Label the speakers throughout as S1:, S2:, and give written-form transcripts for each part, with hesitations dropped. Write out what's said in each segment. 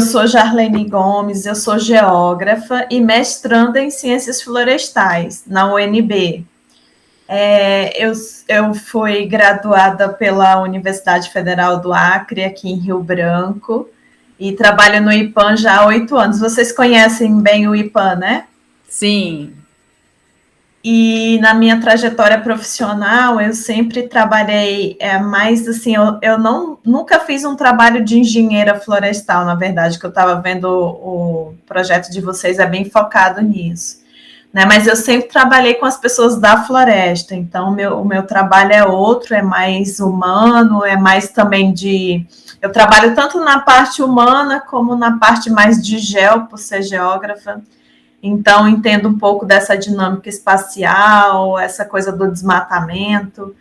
S1: sou Jarlene Gomes, eu sou geógrafa e mestranda em Ciências Florestais, na UNB. Eu fui graduada pela Universidade Federal do Acre, aqui em Rio Branco, e trabalho no IPAM já há 8 anos. Vocês conhecem bem o IPAM, né?
S2: Sim.
S1: E na minha trajetória profissional, eu sempre trabalhei mais assim, eu nunca fiz um trabalho de engenheira florestal, na verdade, que eu estava vendo o projeto de vocês é bem focado nisso. Né? Mas eu sempre trabalhei com as pessoas da floresta, então o meu trabalho é outro, é mais humano, é mais também de... Eu trabalho tanto na parte humana como na parte mais de geo, por ser geógrafa. Então, entendo um pouco dessa dinâmica espacial, essa coisa do desmatamento.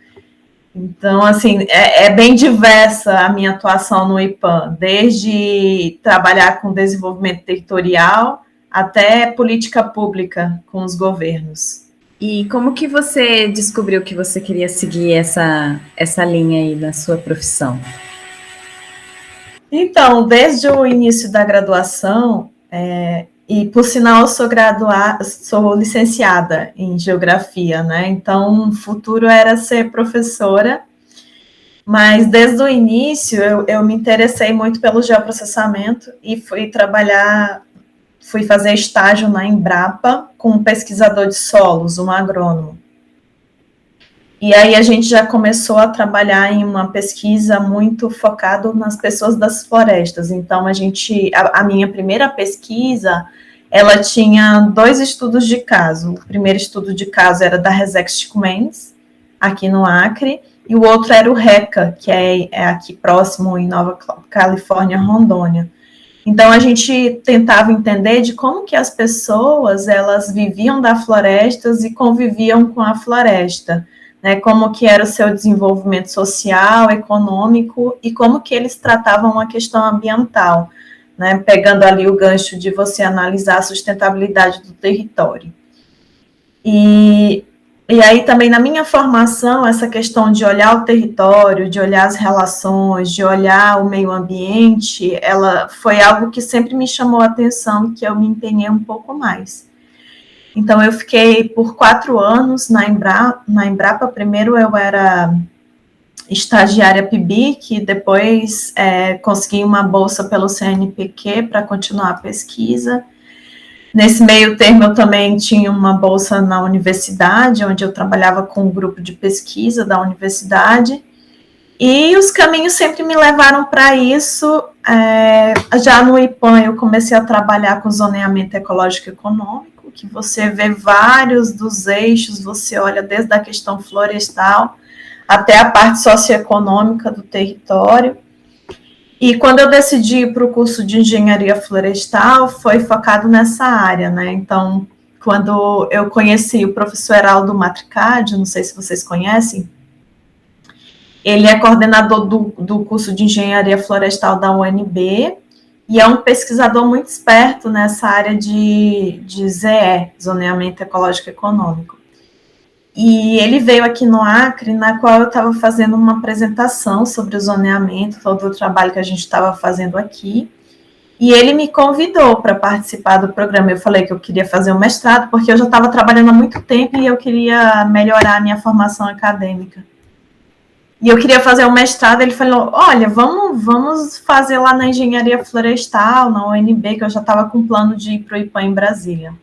S1: Então, assim, é bem diversa a minha atuação no IPAM, desde trabalhar com desenvolvimento territorial até política pública com os governos.
S2: E como que você descobriu que você queria seguir essa linha aí na sua profissão?
S1: Então, desde o início da graduação, e por sinal eu sou licenciada em geografia, né? Então, o futuro era ser professora, mas desde o início eu me interessei muito pelo geoprocessamento e fui fazer estágio na Embrapa com um pesquisador de solos, um agrônomo. E aí a gente já começou a trabalhar em uma pesquisa muito focada nas pessoas das florestas. Então, a minha primeira pesquisa, ela tinha 2 estudos de caso. O primeiro estudo de caso era da Resex Chico Mendes, aqui no Acre, e o outro era o RECA, que é aqui próximo, em Nova Califórnia, Rondônia. Então, a gente tentava entender de como que as pessoas, elas viviam das florestas e conviviam com a floresta, né, como que era o seu desenvolvimento social, econômico, e como que eles tratavam a questão ambiental, né, pegando ali o gancho de você analisar a sustentabilidade do território. E aí também na minha formação, essa questão de olhar o território, de olhar as relações, de olhar o meio ambiente, ela foi algo que sempre me chamou a atenção, que eu me empenhei um pouco mais. Então, eu fiquei por 4 anos na Embrapa. Primeiro eu era estagiária PIBIC, depois consegui uma bolsa pelo CNPq para continuar a pesquisa. Nesse meio termo, eu também tinha uma bolsa na universidade, onde eu trabalhava com um grupo de pesquisa da universidade, e os caminhos sempre me levaram para isso. Já no IPAM, eu comecei a trabalhar com zoneamento ecológico e econômico, que você vê vários dos eixos, você olha desde a questão florestal até a parte socioeconômica do território. E quando eu decidi ir para o curso de engenharia florestal, foi focado nessa área, né? Então, quando eu conheci o professor Heraldo Matricard, não sei se vocês conhecem, ele é coordenador do curso de engenharia florestal da UNB e é um pesquisador muito esperto nessa área de ZE, zoneamento ecológico econômico. E ele veio aqui no Acre, na qual eu estava fazendo uma apresentação sobre o zoneamento, todo o trabalho que a gente estava fazendo aqui, e ele me convidou para participar do programa. Eu falei que eu queria fazer um mestrado, porque eu já estava trabalhando há muito tempo e eu queria melhorar a minha formação acadêmica. E eu queria fazer um mestrado, ele falou, olha, vamos fazer lá na engenharia florestal, na UNB, que eu já estava com plano de ir para o IPAM em Brasília.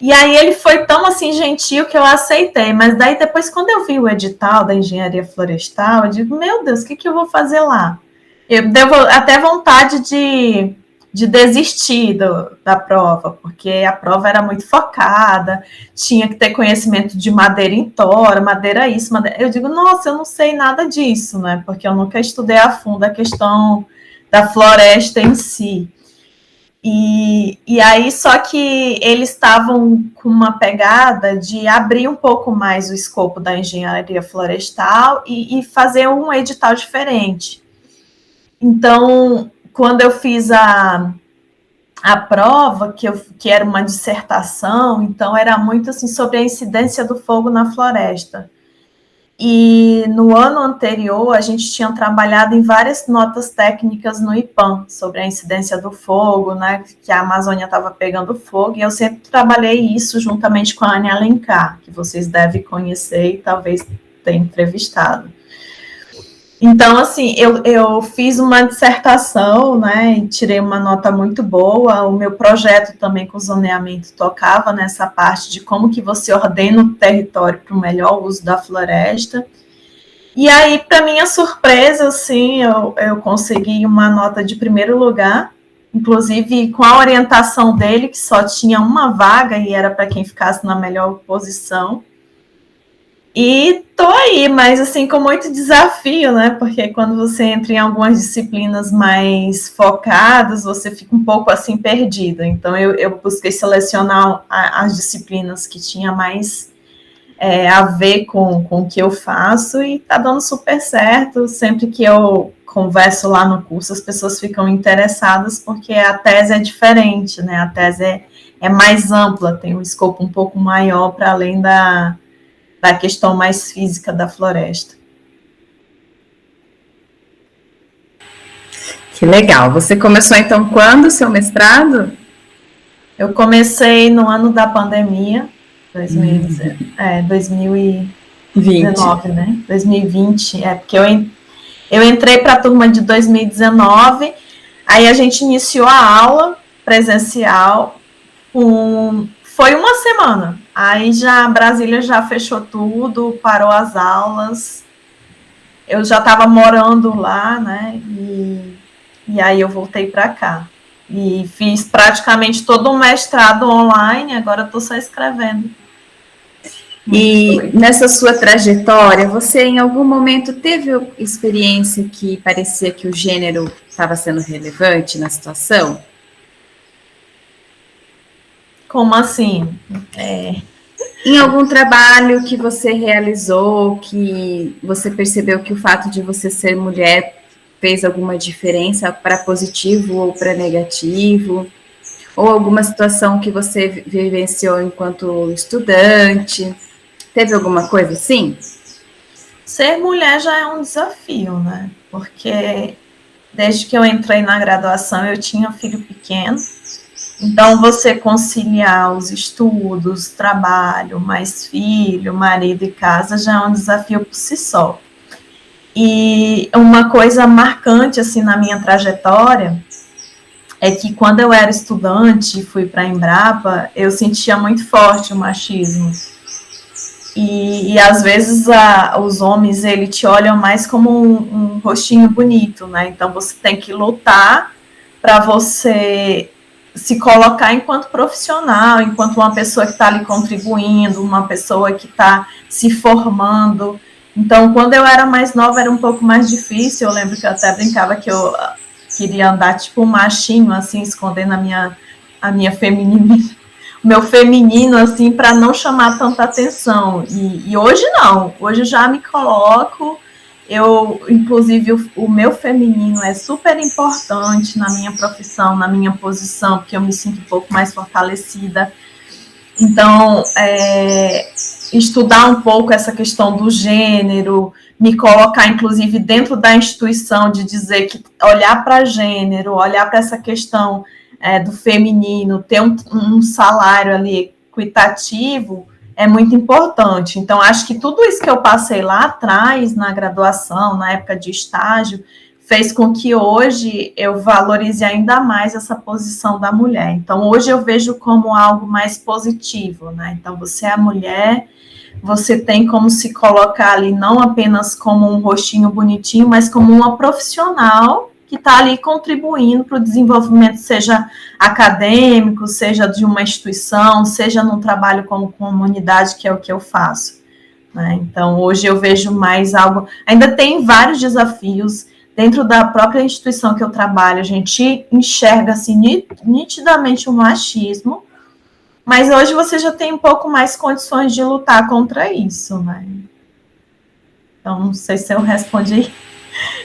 S1: E aí ele foi tão assim gentil que eu aceitei, mas daí depois quando eu vi o edital da engenharia florestal, eu digo, meu Deus, o que eu vou fazer lá? Eu devo até vontade de desistir da prova, porque a prova era muito focada, tinha que ter conhecimento de madeira em tora, madeira isso, madeira... Eu digo, nossa, eu não sei nada disso, né? Porque eu nunca estudei a fundo a questão da floresta em si. E aí, só que eles estavam com uma pegada de abrir um pouco mais o escopo da engenharia florestal e fazer um edital diferente. Então, quando eu fiz a prova, que era uma dissertação, então era muito assim sobre a incidência do fogo na floresta. E no ano anterior, a gente tinha trabalhado em várias notas técnicas no IPAM, sobre a incidência do fogo, né, que a Amazônia estava pegando fogo, e eu sempre trabalhei isso juntamente com a Anne Alencar, que vocês devem conhecer e talvez tenham entrevistado. Então, assim, eu fiz uma dissertação, né, e tirei uma nota muito boa. O meu projeto também com zoneamento tocava nessa parte de como que você ordena o território para o melhor uso da floresta. E aí, para minha surpresa, assim, eu consegui uma nota de primeiro lugar, inclusive com a orientação dele, que só tinha uma vaga e era para quem ficasse na melhor posição. E tô aí, mas assim, com muito desafio, né? Porque quando você entra em algumas disciplinas mais focadas, você fica um pouco assim perdido. Então eu busquei selecionar as disciplinas que tinha mais a ver com o que eu faço e tá dando super certo. Sempre que eu converso lá no curso, as pessoas ficam interessadas porque a tese é diferente, né? A tese é mais ampla, tem um escopo um pouco maior para além da questão mais física da floresta.
S2: Que legal. Você começou, então, quando o seu mestrado?
S1: Eu comecei no ano da pandemia, 2019, né? 2020, porque eu entrei para a turma de 2019, aí a gente iniciou a aula presencial foi uma semana. Aí Brasília já fechou tudo, parou as aulas. Eu já estava morando lá, né? E aí eu voltei para cá. E fiz praticamente todo um mestrado online, agora estou só escrevendo.
S2: E nessa sua trajetória, você em algum momento teve experiência que parecia que o gênero estava sendo relevante na situação?
S1: Como assim?
S2: Em algum trabalho que você realizou, que você percebeu que o fato de você ser mulher fez alguma diferença para positivo ou para negativo? Ou alguma situação que você vivenciou enquanto estudante? Teve alguma coisa assim?
S1: Ser mulher já é um desafio, né? Porque desde que eu entrei na graduação eu tinha um filho pequeno. Então, você conciliar os estudos, trabalho, mais filho, marido e casa já é um desafio por si só. E uma coisa marcante, assim, na minha trajetória é que quando eu era estudante e fui para a Embrapa, eu sentia muito forte o machismo. E às vezes os homens, eles te olham mais como um rostinho bonito, né? Então, você tem que lutar para você se colocar enquanto profissional, enquanto uma pessoa que está ali contribuindo, uma pessoa que está se formando. Então, quando eu era mais nova, era um pouco mais difícil. Eu lembro que eu até brincava que eu queria andar tipo um machinho, assim, escondendo a minha feminina, o meu feminino, assim, para não chamar tanta atenção. E hoje não. Hoje eu já me coloco. Inclusive, o meu feminino é super importante na minha profissão, na minha posição, porque eu me sinto um pouco mais fortalecida. Então, estudar um pouco essa questão do gênero, me colocar, inclusive, dentro da instituição, de dizer que olhar para gênero, olhar para essa questão do feminino, ter um salário ali equitativo, é muito importante. Então, acho que tudo isso que eu passei lá atrás, na graduação, na época de estágio, fez com que hoje eu valorize ainda mais essa posição da mulher. Então, hoje eu vejo como algo mais positivo, né? Então, você é a mulher, você tem como se colocar ali não apenas como um rostinho bonitinho, mas como uma profissional que está ali contribuindo para o desenvolvimento, seja acadêmico, seja de uma instituição, seja no trabalho como comunidade, que é o que eu faço, né? Então, hoje eu vejo mais algo... Ainda tem vários desafios dentro da própria instituição que eu trabalho, a gente enxerga assim, nitidamente o machismo, mas hoje você já tem um pouco mais condições de lutar contra isso, né? Então, não sei se eu respondi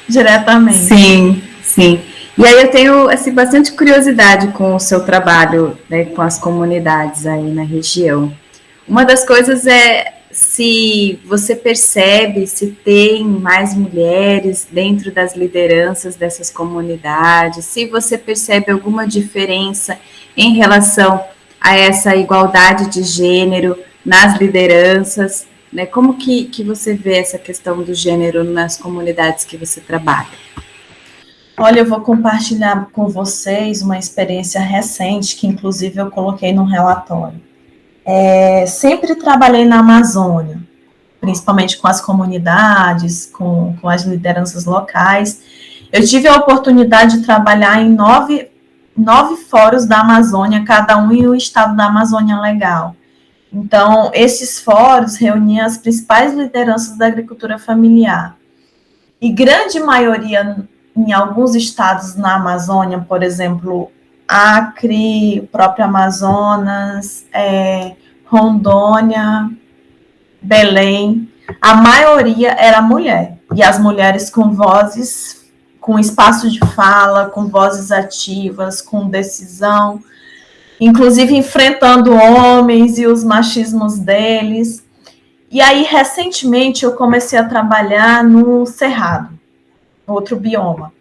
S1: diretamente.
S2: Sim, sim. E aí eu tenho assim, bastante curiosidade com o seu trabalho, né, com as comunidades aí na região. Uma das coisas é se você percebe se tem mais mulheres dentro das lideranças dessas comunidades, se você percebe alguma diferença em relação a essa igualdade de gênero nas lideranças, né? Como que você vê essa questão do gênero nas comunidades que você trabalha?
S1: Olha, eu vou compartilhar com vocês uma experiência recente, que inclusive eu coloquei no relatório. Sempre trabalhei na Amazônia, principalmente com as comunidades, com as lideranças locais. Eu tive a oportunidade de trabalhar em nove fóruns da Amazônia, cada um em um estado da Amazônia legal. Então, esses fóruns reuniam as principais lideranças da agricultura familiar. E grande maioria, em alguns estados na Amazônia, por exemplo, Acre, próprio Amazonas, Rondônia, Belém, a maioria era mulher. E as mulheres com vozes, com espaço de fala, com vozes ativas, com decisão, inclusive enfrentando homens e os machismos deles. E aí, recentemente, eu comecei a trabalhar no Cerrado, outro bioma.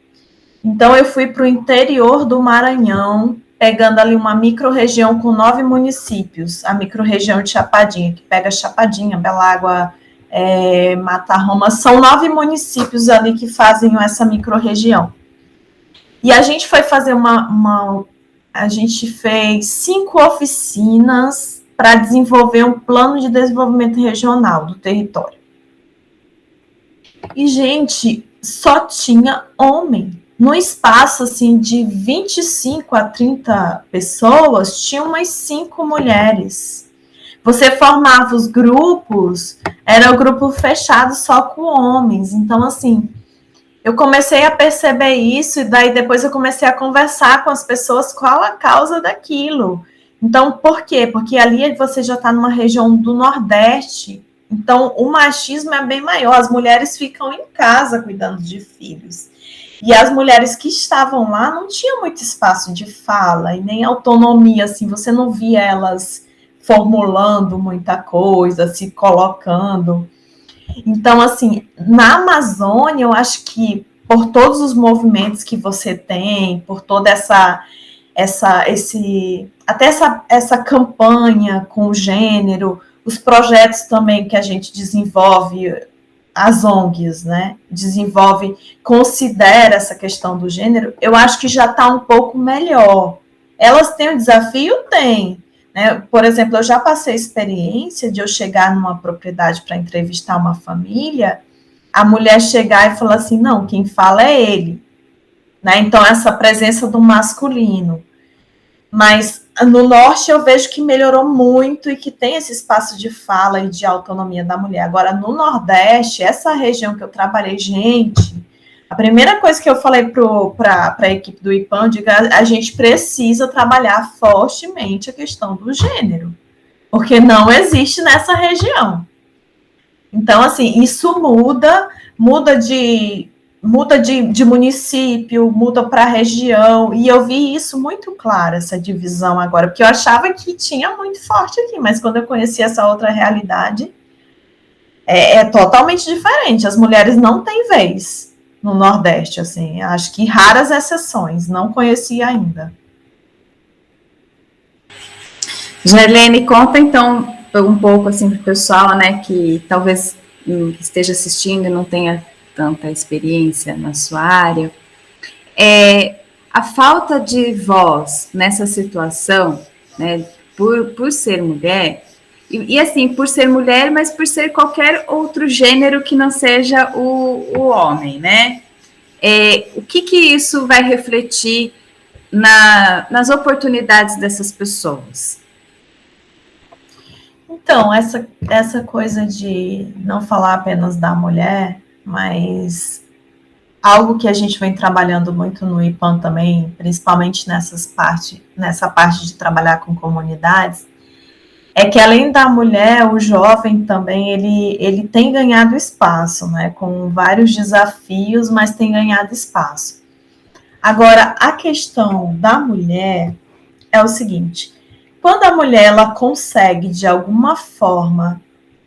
S1: Então, eu fui para o interior do Maranhão, pegando ali uma micro-região com 9 municípios, a micro-região de Chapadinha, que pega Chapadinha, Belágua, Mata Roma, são 9 municípios ali que fazem essa micro-região. E a gente foi fazer a gente fez 5 oficinas para desenvolver um plano de desenvolvimento regional do território. E, gente, só tinha homem. No espaço, assim, de 25 a 30 pessoas, tinha umas 5 mulheres. Você formava os grupos, era o grupo fechado só com homens. Então, assim, eu comecei a perceber isso, e daí depois eu comecei a conversar com as pessoas qual a causa daquilo. Então, por quê? Porque ali você já está numa região do Nordeste, então o machismo é bem maior, as mulheres ficam em casa cuidando de filhos. E as mulheres que estavam lá não tinham muito espaço de fala e nem autonomia, assim, você não via elas formulando muita coisa, se colocando. Então, assim, na Amazônia, eu acho que por todos os movimentos que você tem, por toda essa campanha com o gênero, os projetos também que a gente desenvolve, as ONGs, né, considera essa questão do gênero, eu acho que já está um pouco melhor. Elas têm um desafio? Tem. Né? Por exemplo, eu já passei a experiência de eu chegar numa propriedade para entrevistar uma família, a mulher chegar e falar assim, não, quem fala é ele. Né? Então, essa presença do masculino. Mas no norte eu vejo que melhorou muito e que tem esse espaço de fala e de autonomia da mulher. Agora, no Nordeste, essa região que eu trabalhei, gente, a primeira coisa que eu falei para a equipe do IPAM, a gente precisa trabalhar fortemente a questão do gênero, porque não existe nessa região. Então, assim, isso muda de município, muda para a região, e eu vi isso muito claro, essa divisão agora, porque eu achava que tinha muito forte aqui, mas quando eu conheci essa outra realidade, é totalmente diferente. As mulheres não têm vez no Nordeste, assim, acho que raras exceções, não conhecia ainda.
S2: Gerlene, conta então um pouco assim para o pessoal, né, que talvez esteja assistindo e não tenha tanta experiência na sua área, a falta de voz nessa situação, né, por ser mulher, e assim, por ser mulher, mas por ser qualquer outro gênero que não seja o homem, né? O que isso vai refletir nas oportunidades dessas pessoas?
S1: Então, essa coisa de não falar apenas da mulher, mas algo que a gente vem trabalhando muito no IPAM também, principalmente nessa parte de trabalhar com comunidades, é que além da mulher, o jovem também, ele tem ganhado espaço, né, com vários desafios, mas tem ganhado espaço. Agora, a questão da mulher é o seguinte, quando a mulher ela consegue, de alguma forma,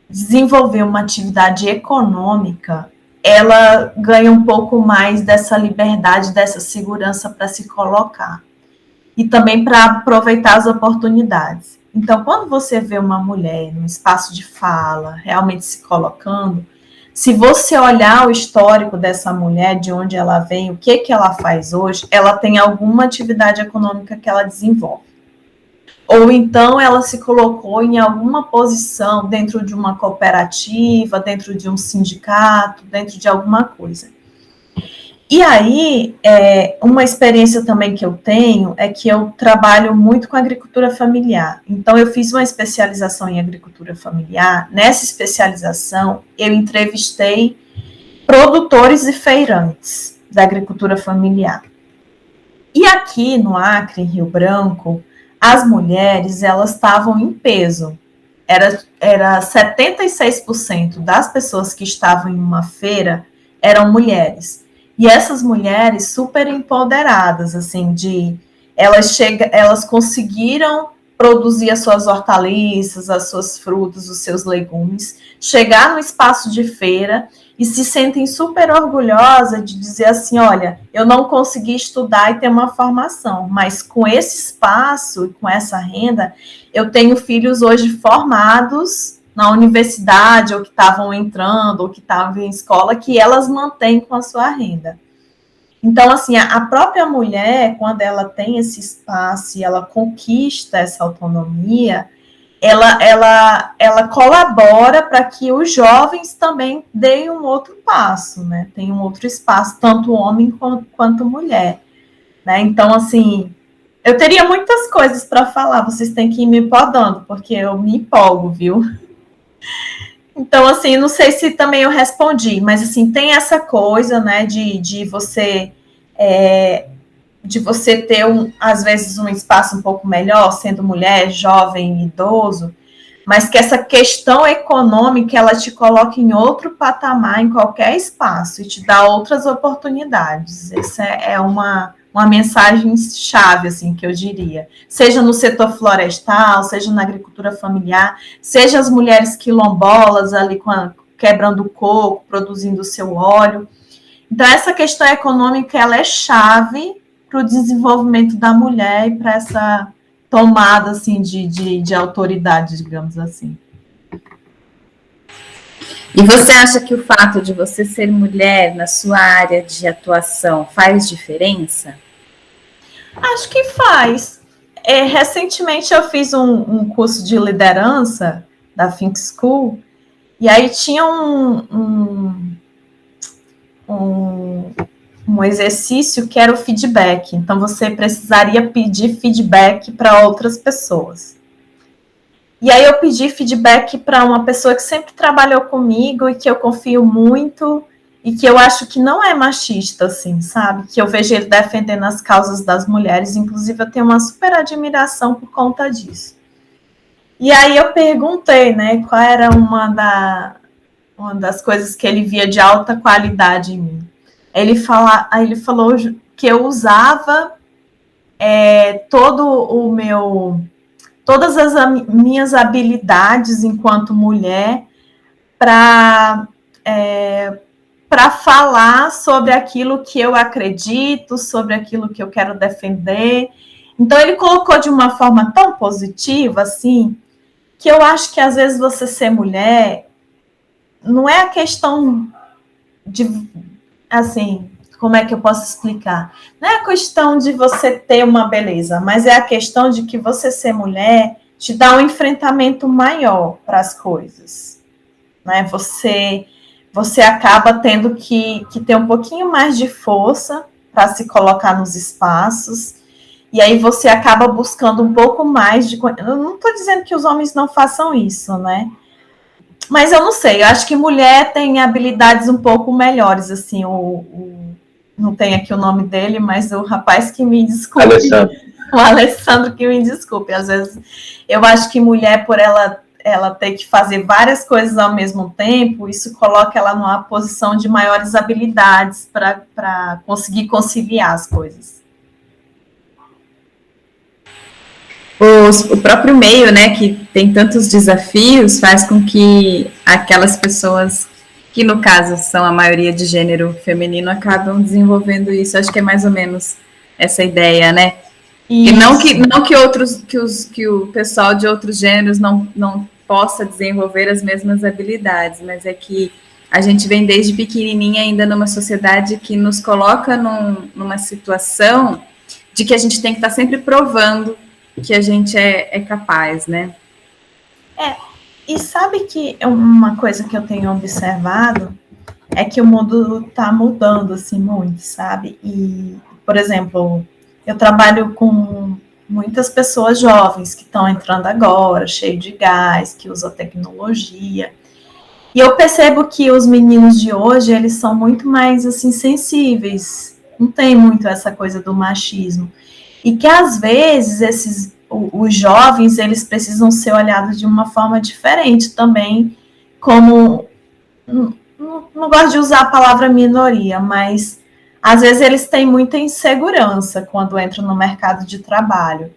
S1: desenvolver uma atividade econômica, ela ganha um pouco mais dessa liberdade, dessa segurança para se colocar. E também para aproveitar as oportunidades. Então, quando você vê uma mulher no espaço de fala, realmente se colocando, se você olhar o histórico dessa mulher, de onde ela vem, o que ela faz hoje, ela tem alguma atividade econômica que ela desenvolve. Ou então ela se colocou em alguma posição dentro de uma cooperativa, dentro de um sindicato, dentro de alguma coisa. E aí, uma experiência também que eu tenho é que eu trabalho muito com agricultura familiar. Então, eu fiz uma especialização em agricultura familiar. Nessa especialização, eu entrevistei produtores e feirantes da agricultura familiar. E aqui no Acre, em Rio Branco, as mulheres, elas estavam em peso. Era 76% das pessoas que estavam em uma feira eram mulheres. E essas mulheres super empoderadas, assim, elas conseguiram produzir as suas hortaliças, as suas frutas, os seus legumes, chegar no espaço de feira e se sentem super orgulhosas de dizer assim, olha, eu não consegui estudar e ter uma formação, mas com esse espaço e com essa renda, eu tenho filhos hoje formados na universidade, ou que estavam entrando, ou que estavam em escola, que elas mantêm com a sua renda. Então, assim, a própria mulher, quando ela tem esse espaço e ela conquista essa autonomia, ela colabora para que os jovens também deem um outro passo, né? Tem um outro espaço, tanto homem quanto mulher, né? Então, assim, eu teria muitas coisas para falar, vocês têm que ir me podando, porque eu me empolgo, viu? Então, assim, não sei se também eu respondi, mas, assim, tem essa coisa, né, de você ter, às vezes, um espaço um pouco melhor, sendo mulher, jovem, idoso, mas que essa questão econômica, ela te coloca em outro patamar, em qualquer espaço, e te dá outras oportunidades. Essa é uma mensagem chave, assim, que eu diria. Seja no setor florestal, seja na agricultura familiar, seja as mulheres quilombolas ali quebrando coco, produzindo o seu óleo. Então, essa questão econômica, ela é chave para o desenvolvimento da mulher e para essa tomada, assim, de autoridade, digamos assim.
S2: E você acha que o fato de você ser mulher na sua área de atuação faz diferença?
S1: Acho que faz. Recentemente eu fiz um curso de liderança da Think School, e aí tinha um exercício que era o feedback. Então, você precisaria pedir feedback para outras pessoas. E aí eu pedi feedback para uma pessoa que sempre trabalhou comigo e que eu confio muito e que eu acho que não é machista, assim, sabe? Que eu vejo ele defendendo as causas das mulheres, inclusive eu tenho uma super admiração por conta disso. E aí eu perguntei, né, qual era uma das coisas que ele via de alta qualidade em mim. Aí ele falou que eu usava todas as minhas habilidades enquanto mulher para falar sobre aquilo que eu acredito, sobre aquilo que eu quero defender. Então, ele colocou de uma forma tão positiva, assim, que eu acho que, às vezes, você ser mulher não é a questão de, assim, como é que eu posso explicar? Não é a questão de você ter uma beleza, mas é a questão de que você ser mulher te dá um enfrentamento maior para as coisas, né? Você acaba tendo que ter um pouquinho mais de força para se colocar nos espaços, e aí você acaba buscando um pouco mais de... Eu não estou dizendo que os homens não façam isso, né? Mas eu não sei, eu acho que mulher tem habilidades um pouco melhores, assim, não tem aqui o nome dele, mas o rapaz que me desculpe.
S3: Alessandro.
S1: O Alessandro que me desculpe. Às vezes eu acho que mulher, por ela ter que fazer várias coisas ao mesmo tempo, isso coloca ela numa posição de maiores habilidades para conseguir conciliar as coisas.
S2: O próprio meio, né, que tem tantos desafios, faz com que aquelas pessoas, que no caso são a maioria de gênero feminino, acabam desenvolvendo isso. Acho que é mais ou menos essa ideia, né? E que o pessoal de outros gêneros não possa desenvolver as mesmas habilidades, mas é que a gente vem desde pequenininha ainda numa sociedade que nos coloca numa situação de que a gente tem que estar sempre provando que a gente é capaz, né?
S1: E sabe que uma coisa que eu tenho observado é que o mundo está mudando, assim, muito, sabe? E, por exemplo, eu trabalho com muitas pessoas jovens que estão entrando agora, cheio de gás, que usam tecnologia. E eu percebo que os meninos de hoje, eles são muito mais, assim, sensíveis. Não tem muito essa coisa do machismo. E que, às vezes, os jovens, eles precisam ser olhados de uma forma diferente também, como... Não gosto de usar a palavra minoria, mas às vezes eles têm muita insegurança quando entram no mercado de trabalho.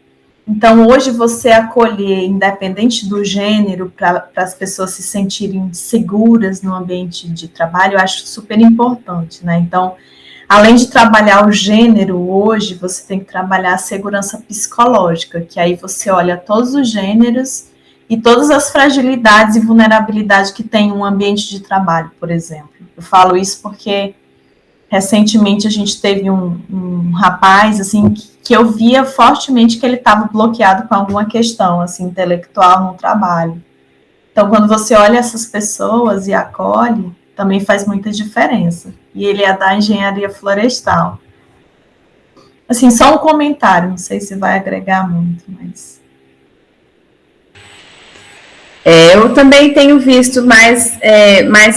S1: Então, hoje, você acolher, independente do gênero, para as pessoas se sentirem seguras no ambiente de trabalho, eu acho super importante, né? Então, além de trabalhar o gênero hoje, você tem que trabalhar a segurança psicológica, que aí você olha todos os gêneros e todas as fragilidades e vulnerabilidades que tem um ambiente de trabalho, por exemplo. Eu falo isso porque recentemente a gente teve um rapaz, assim, que eu via fortemente que ele estava bloqueado com alguma questão, assim, intelectual no trabalho. Então, quando você olha essas pessoas e acolhe, também faz muita diferença. E ele é da engenharia florestal. Assim, só um comentário, não sei se vai agregar muito, mas...
S2: Eu também tenho visto mais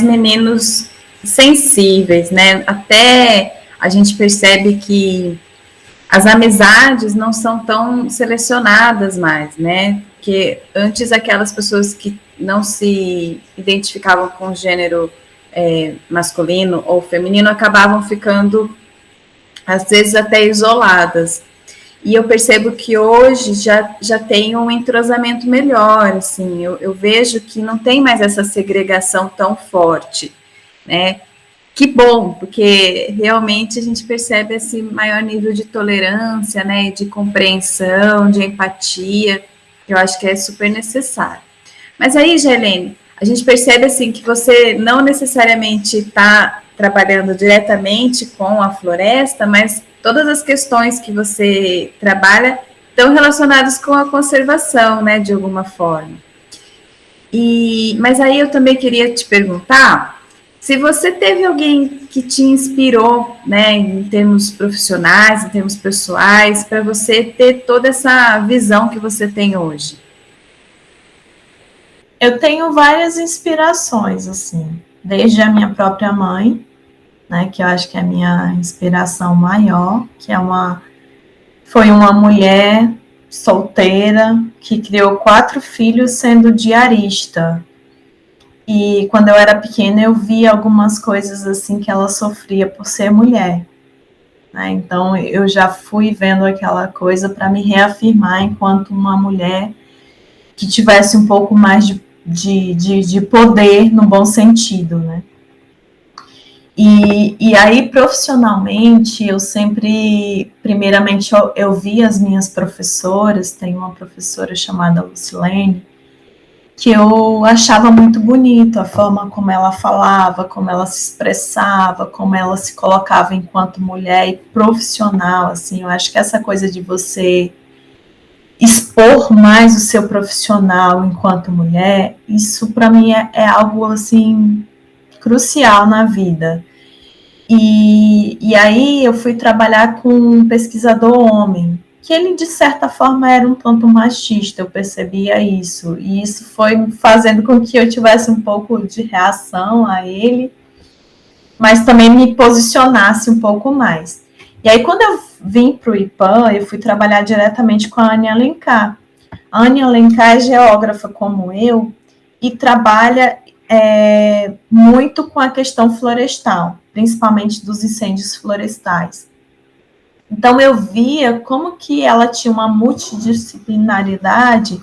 S2: meninos sensíveis, né? Até a gente percebe que as amizades não são tão selecionadas mais, né? Porque antes aquelas pessoas que não se identificavam com o gênero masculino ou feminino acabavam ficando, às vezes, até isoladas. E eu percebo que hoje já tem um entrosamento melhor, assim, eu vejo que não tem mais essa segregação tão forte, né? Que bom, porque realmente a gente percebe esse maior nível de tolerância, né, de compreensão, de empatia, que eu acho que é super necessário. Mas aí, Gelene, a gente percebe assim que você não necessariamente está trabalhando diretamente com a floresta, mas todas as questões que você trabalha estão relacionadas com a conservação, né, de alguma forma. Mas aí eu também queria te perguntar se você teve alguém que te inspirou, né, em termos profissionais, em termos pessoais, para você ter toda essa visão que você tem hoje.
S1: Eu tenho várias inspirações, assim, desde a minha própria mãe, né, que eu acho que é a minha inspiração maior, que foi uma mulher solteira que criou 4 filhos sendo diarista. E quando eu era pequena eu via algumas coisas assim que ela sofria por ser mulher, né? Então eu já fui vendo aquela coisa para me reafirmar enquanto uma mulher que tivesse um pouco mais de poder no bom sentido, né? E aí, profissionalmente, eu sempre, primeiramente, eu vi as minhas professoras, tem uma professora chamada Lucilene, que eu achava muito bonito a forma como ela falava, como ela se expressava, como ela se colocava enquanto mulher e profissional, assim, eu acho que essa coisa de você expor mais o seu profissional enquanto mulher, isso para mim é algo, assim, crucial na vida. E aí eu fui trabalhar com um pesquisador homem, que ele, de certa forma, era um tanto machista, eu percebia isso. E isso foi fazendo com que eu tivesse um pouco de reação a ele, mas também me posicionasse um pouco mais. E aí, quando eu vim para o IPAM, eu fui trabalhar diretamente com a Anne Alencar. A Anne Alencar é geógrafa como eu e trabalha muito com a questão florestal, principalmente dos incêndios florestais. Então, eu via como que ela tinha uma multidisciplinaridade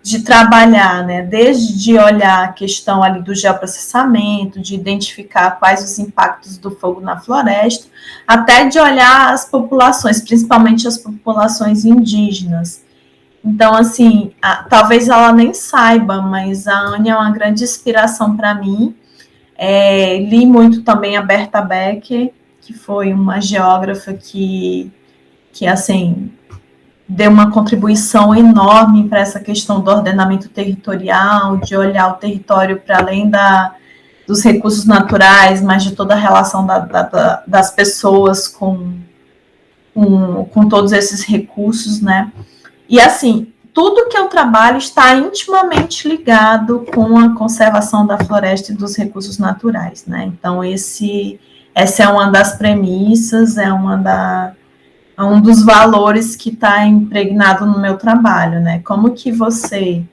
S1: de trabalhar, né, desde olhar a questão ali do geoprocessamento, de identificar quais os impactos do fogo na floresta, até de olhar as populações, principalmente as populações indígenas. Então, assim, talvez ela nem saiba, mas a Anne é uma grande inspiração para mim. Li muito também a Berta Becker, que foi uma geógrafa que assim, deu uma contribuição enorme para essa questão do ordenamento territorial, de olhar o território para além dos recursos naturais, mas de toda a relação das pessoas com todos esses recursos, né? E, assim, tudo que eu trabalho está intimamente ligado com a conservação da floresta e dos recursos naturais, né? Então, essa é uma das premissas, é um dos valores que está impregnado no meu trabalho, né? Como que você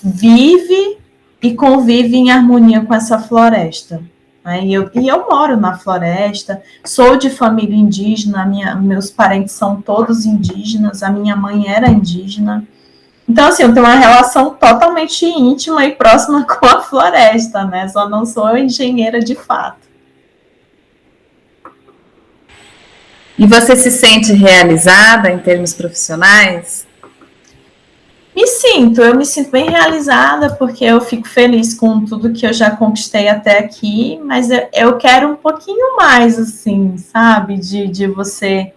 S1: vive e convive em harmonia com essa floresta. Né? E eu moro na floresta, sou de família indígena, meus parentes são todos indígenas, a minha mãe era indígena. Então, assim, eu tenho uma relação totalmente íntima e próxima com a floresta, né? Só não sou engenheira de fato.
S2: E você se sente realizada em termos profissionais?
S1: Eu me sinto bem realizada, porque eu fico feliz com tudo que eu já conquistei até aqui, mas eu quero um pouquinho mais, assim, sabe, de você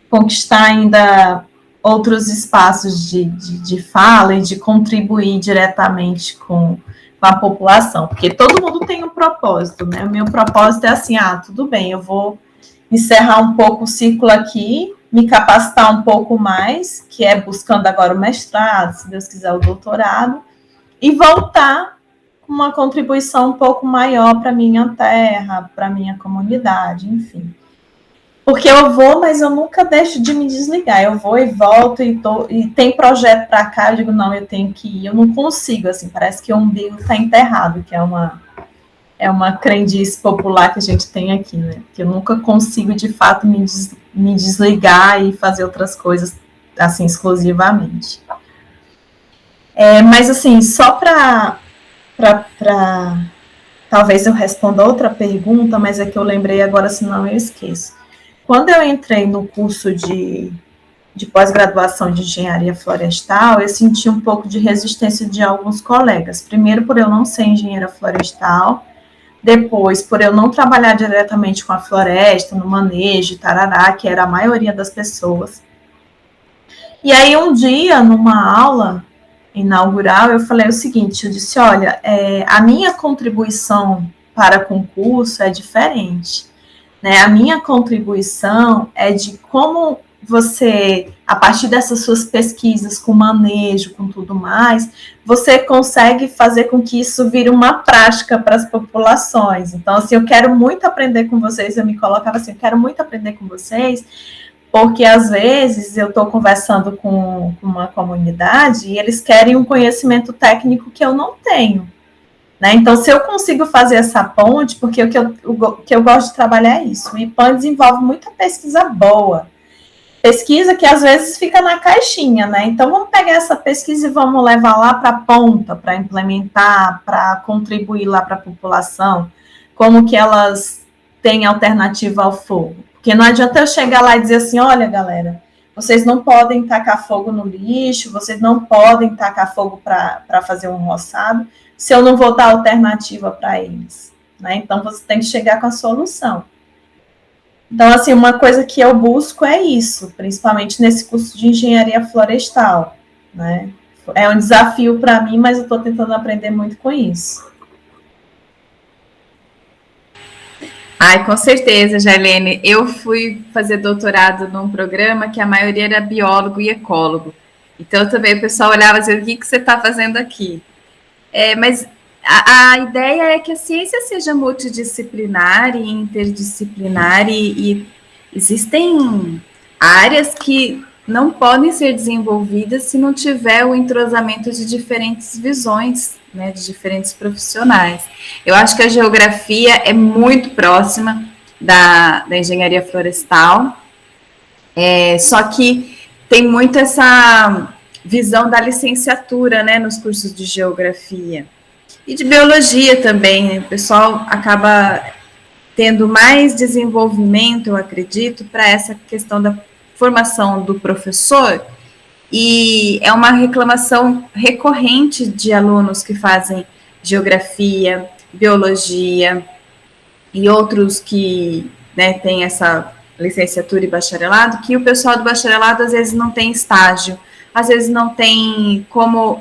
S1: conquistar ainda outros espaços de fala e de contribuir diretamente com a população, porque todo mundo tem um propósito, né? O meu propósito é assim, tudo bem, eu vou encerrar um pouco o ciclo aqui, me capacitar um pouco mais, que é buscando agora o mestrado, se Deus quiser o doutorado, e voltar com uma contribuição um pouco maior para a minha terra, para a minha comunidade, enfim. Porque eu vou, mas eu nunca deixo de me desligar. Eu vou e volto, e tem projeto para cá, eu digo, não, eu tenho que ir. Eu não consigo, assim, parece que o umbigo está enterrado, que é uma crendice popular que a gente tem aqui, né? Que eu nunca consigo, de fato, me desligar e fazer outras coisas, assim, exclusivamente. Mas, assim, só para talvez eu responda outra pergunta, mas é que eu lembrei agora, senão eu esqueço. Quando eu entrei no curso de pós-graduação de engenharia florestal, eu senti um pouco de resistência de alguns colegas. Primeiro, por eu não ser engenheira florestal, depois, por eu não trabalhar diretamente com a floresta, no manejo, tarará, que era a maioria das pessoas. E aí, um dia, numa aula inaugural, eu falei o seguinte, eu disse, olha, a minha contribuição para concurso é diferente. Né? A minha contribuição é de como você, a partir dessas suas pesquisas com manejo, com tudo mais, você consegue fazer com que isso vire uma prática para as populações. Então, assim, eu quero muito aprender com vocês, eu me colocava assim, eu quero muito aprender com vocês, porque às vezes eu estou conversando com uma comunidade e eles querem um conhecimento técnico que eu não tenho. Né? Então, se eu consigo fazer essa ponte, porque o que eu gosto de trabalhar é isso, o IPAN desenvolve muita pesquisa boa, pesquisa que às vezes fica na caixinha, né? Então, vamos pegar essa pesquisa e vamos levar lá para a ponta, para implementar, para contribuir lá para a população, como que elas têm alternativa ao fogo. Porque não adianta eu chegar lá e dizer assim, olha, galera, vocês não podem tacar fogo no lixo, vocês não podem tacar fogo para fazer um roçado, se eu não vou dar alternativa para eles. Né? Então, você tem que chegar com a solução. Então, assim, uma coisa que eu busco é isso, principalmente nesse curso de engenharia florestal. Né? É um desafio para mim, mas eu estou tentando aprender muito com isso.
S2: Ai, com certeza, Jailene. Eu fui fazer doutorado num programa que a maioria era biólogo e ecólogo. Então, também o pessoal olhava e dizia, o que você está fazendo aqui? Mas a ideia é que a ciência seja multidisciplinar e interdisciplinar e existem áreas que não podem ser desenvolvidas se não tiver o entrosamento de diferentes visões, né, de diferentes profissionais. Eu acho que a geografia é muito próxima, da engenharia florestal, só que tem muito essa visão da licenciatura, né, nos cursos de geografia e de biologia também, né? O pessoal acaba tendo mais desenvolvimento, eu acredito, para essa questão da formação do professor, e é uma reclamação recorrente de alunos que fazem geografia, biologia e outros que, né, têm essa licenciatura e bacharelado, que o pessoal do bacharelado às vezes não tem estágio, às vezes não tem como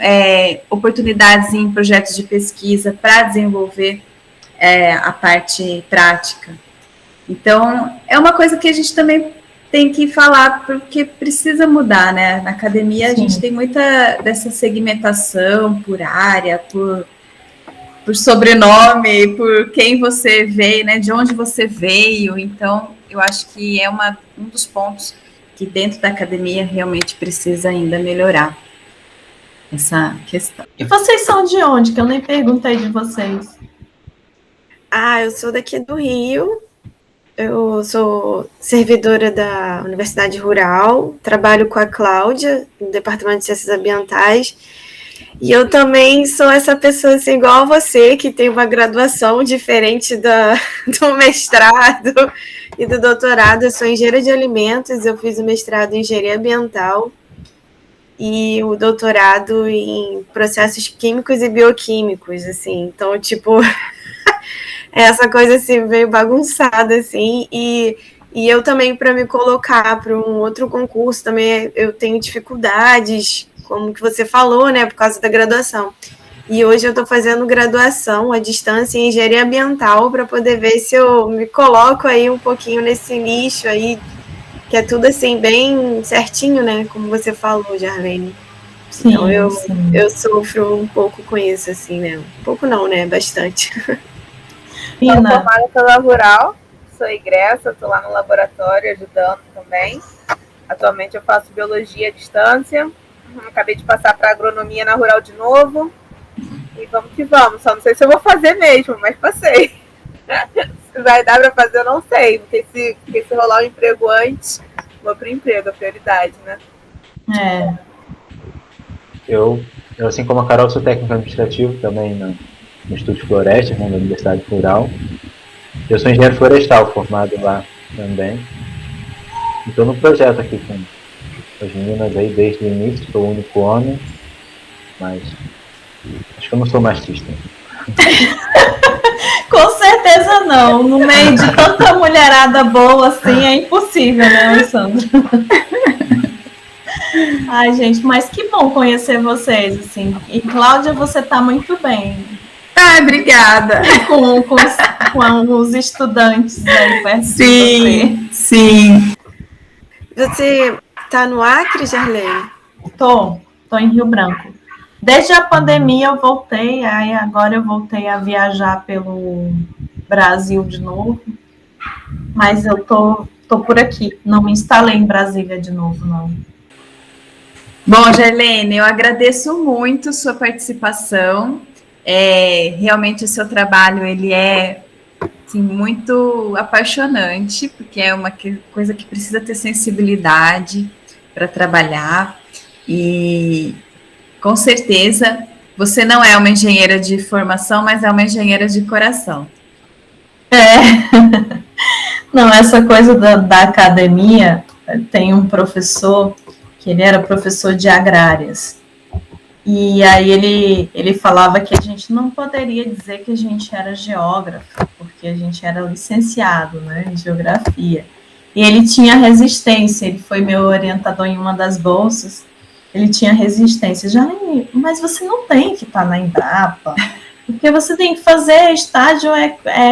S2: oportunidades em projetos de pesquisa para desenvolver a parte prática. Então, é uma coisa que a gente também tem que falar, porque precisa mudar, né? Na academia, a gente tem muita dessa segmentação por área, por sobrenome, por quem você veio, né? De onde você veio. Então, eu acho que é um dos pontos que dentro da academia realmente precisa ainda melhorar essa questão.
S1: E vocês são de onde? Que eu nem perguntei de vocês.
S3: Eu sou daqui do Rio, eu sou servidora da Universidade Rural, trabalho com a Cláudia, no Departamento de Ciências Ambientais, e eu também sou essa pessoa assim, igual a você, que tem uma graduação diferente do mestrado e do doutorado. Eu sou engenheira de alimentos, eu fiz o mestrado em engenharia ambiental e o doutorado em processos químicos e bioquímicos, assim, então, tipo... essa coisa assim, meio bagunçada, assim, e eu também, para me colocar para um outro concurso, também eu tenho dificuldades, como que você falou, né, por causa da graduação. E hoje eu estou fazendo graduação à distância em engenharia ambiental para poder ver se eu me coloco aí um pouquinho nesse nicho aí, que é tudo assim, bem certinho, né, como você falou, Jarlene. Sim, então eu sofro um pouco com isso, assim, né, um pouco não, né, bastante.
S4: Sou formada pela Rural, sou egressa, estou lá no laboratório ajudando também. Atualmente eu faço biologia à distância. Acabei de passar para agronomia na Rural de novo. E vamos que vamos. Só não sei se eu vou fazer mesmo, mas passei. Se vai dar para fazer, eu não sei. Porque se rolar um emprego antes, vou para o emprego, a prioridade, né?
S5: Eu, assim como a Carol, sou técnico administrativo também no Estúdio Floresta, né, da Universidade Rural. Eu sou engenheiro florestal, formado lá também. Estou no projeto aqui com as meninas aí desde o início, sou o único homem, mas acho que eu não sou machista.
S1: Com certeza não. No meio de tanta mulherada boa assim, é impossível, né, Alessandra? Ai, gente, mas que bom conhecer vocês, assim. E, Cláudia, você está muito bem.
S2: Obrigada.
S1: Com os estudantes aí perto de você.
S2: Sim.
S3: Você está no Acre, Jarlene?
S1: Tô em Rio Branco. Desde a pandemia eu voltei, aí agora eu voltei a viajar pelo Brasil de novo, mas eu tô por aqui, não me instalei em Brasília de novo, não.
S2: Bom, Jarlene, eu agradeço muito sua participação. Realmente o seu trabalho ele é assim, muito apaixonante, porque é uma coisa que precisa ter sensibilidade para trabalhar, e com certeza você não é uma engenheira de formação, mas é uma engenheira de coração.
S1: Não, essa coisa da academia, tem um professor que ele era professor de agrárias. E aí ele falava que a gente não poderia dizer que a gente era geógrafo, porque a gente era licenciado, né, em geografia. E ele tinha resistência, ele foi meu orientador em uma das bolsas, ele tinha resistência. Jarlene, mas você não tem que estar na Embrapa, porque você tem que fazer estágio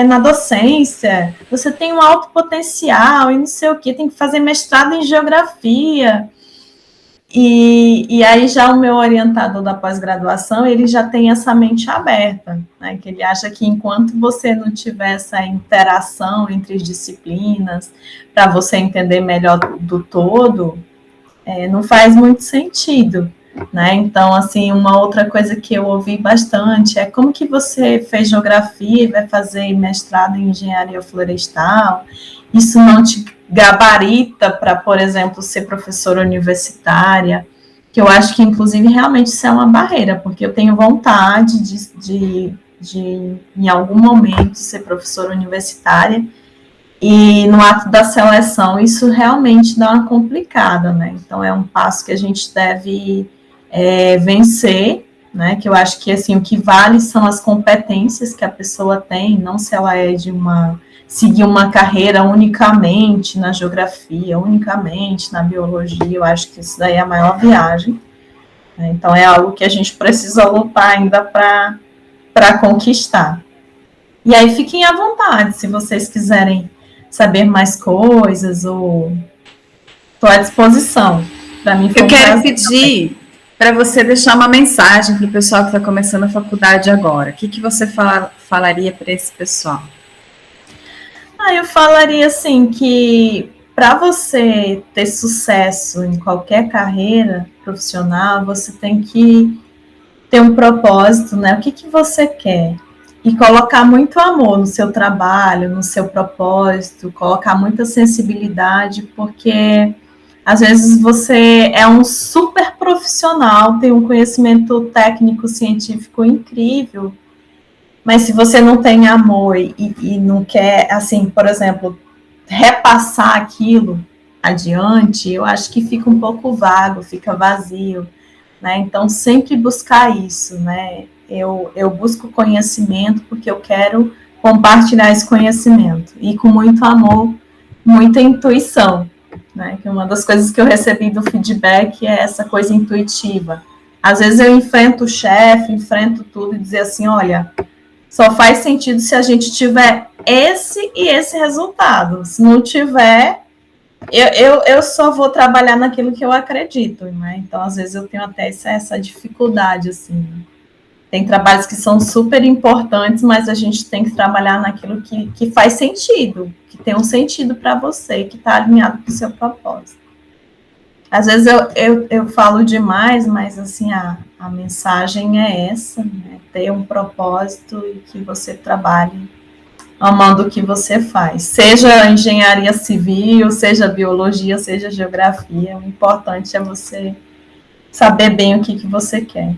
S1: na docência, você tem um alto potencial e não sei o que, tem que fazer mestrado em geografia. E aí já o meu orientador da pós-graduação, ele já tem essa mente aberta, né, que ele acha que enquanto você não tiver essa interação entre as disciplinas, para você entender melhor do todo, não faz muito sentido. né? Então, assim, uma outra coisa que eu ouvi bastante é como que você fez geografia e vai fazer mestrado em engenharia florestal, isso não te gabarita para, por exemplo, ser professora universitária, que eu acho que, inclusive, realmente isso é uma barreira, porque eu tenho vontade de em algum momento, ser professora universitária, e no ato da seleção, isso realmente dá uma complicada, né? Então, é um passo que a gente deve vencer, né? Que eu acho que, assim, o que vale são as competências que a pessoa tem, não se ela é seguir uma carreira unicamente na geografia, unicamente na biologia, eu acho que isso daí é a maior viagem, né? Então, é algo que a gente precisa lutar ainda para conquistar. E aí, fiquem à vontade, se vocês quiserem saber mais coisas, ou estou à disposição. Para mim,
S2: eu quero pedir para você deixar uma mensagem para o pessoal que está começando a faculdade agora. O que você falaria para esse pessoal?
S1: Eu falaria assim que para você ter sucesso em qualquer carreira profissional, você tem que ter um propósito, né? O que você quer? E colocar muito amor no seu trabalho, no seu propósito, colocar muita sensibilidade, porque às vezes você é um super profissional, tem um conhecimento técnico, científico incrível, mas se você não tem amor e não quer, assim, por exemplo, repassar aquilo adiante, eu acho que fica um pouco vago, fica vazio, né? Então, sempre buscar isso, né? Eu busco conhecimento porque eu quero compartilhar esse conhecimento, e com muito amor, muita intuição, né? Que uma das coisas que eu recebi do feedback é essa coisa intuitiva. Às vezes eu enfrento o chefe, enfrento tudo e dizer assim, olha, só faz sentido se a gente tiver esse e esse resultado. Se não tiver, eu só vou trabalhar naquilo que eu acredito, né? Então, às vezes, eu tenho até essa dificuldade, assim. Tem trabalhos que são super importantes, mas a gente tem que trabalhar naquilo que faz sentido, que tem um sentido para você, que está alinhado com o seu propósito. Às vezes eu falo demais, mas assim, a mensagem é essa, né? Ter um propósito e que você trabalhe amando o que você faz. Seja engenharia civil, seja biologia, seja geografia, o importante é você saber bem o que você quer.